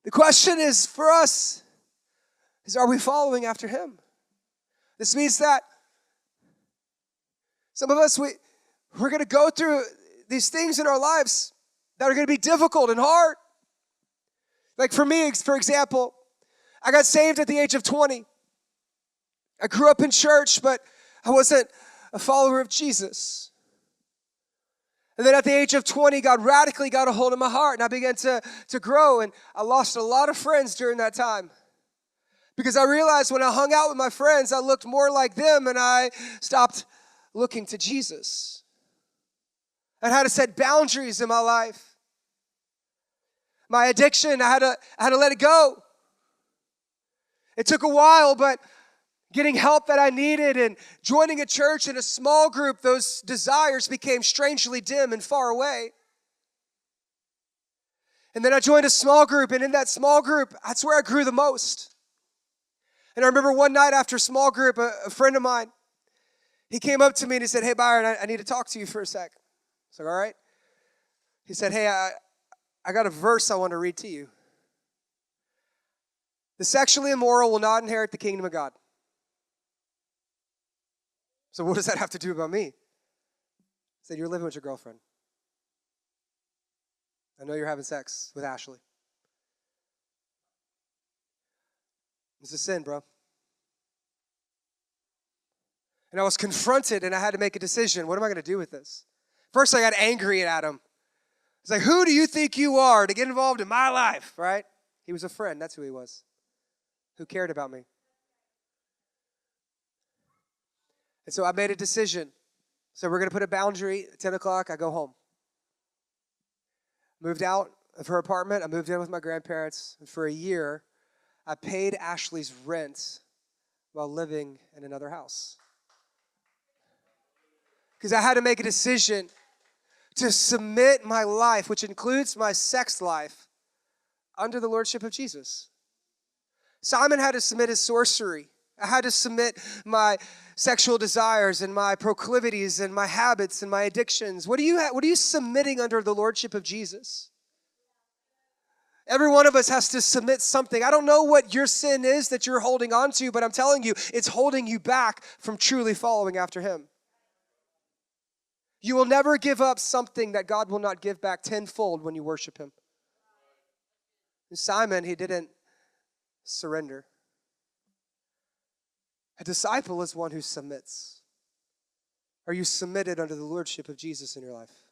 The question is for us, are we following after him? This means that some of us, we're going to go through these things in our lives that are going to be difficult and hard. Like for me, for example, I got saved at the age of 20. I grew up in church, but I wasn't a follower of Jesus. And then at the age of 20, God radically got a hold of my heart, and I began to grow, and I lost a lot of friends during that time. Because I realized when I hung out with my friends, I looked more like them, and I stopped looking to Jesus. I had to set boundaries in my life. My addiction, I had to let it go. It took a while, but getting help that I needed and joining a church in a small group, those desires became strangely dim and far away. And then I joined a small group, and in that small group, that's where I grew the most. And I remember one night after small group, a friend of mine, he came up to me and he said, "Hey, Byron, I need to talk to you for a sec." I was like, "All right." He said, "Hey, I got a verse I want to read to you. The sexually immoral will not inherit the kingdom of God." So what does that have to do about me? He said, "You're living with your girlfriend. I know you're having sex with Ashley. It's a sin, bro." And I was confronted, and I had to make a decision. What am I going to do with this? First, I got angry at him. It's like, who do you think you are to get involved in my life, right? He was a friend. That's who he was. Who cared about me. And so I made a decision. So we're going to put a boundary at 10 o'clock. I go home. Moved out of her apartment. I moved in with my grandparents. And for a year, I paid Ashley's rent while living in another house. Because I had to make a decision to submit my life, which includes my sex life, under the lordship of Jesus. Simon had to submit his sorcery. I had to submit my sexual desires and my proclivities and my habits and my addictions. What are you submitting under the lordship of Jesus? Every one of us has to submit something. I don't know what your sin is that you're holding on to, but I'm telling you, it's holding you back from truly following after him. You will never give up something that God will not give back tenfold when you worship him. And Simon, he didn't surrender. A disciple is one who submits. Are you submitted under the lordship of Jesus in your life?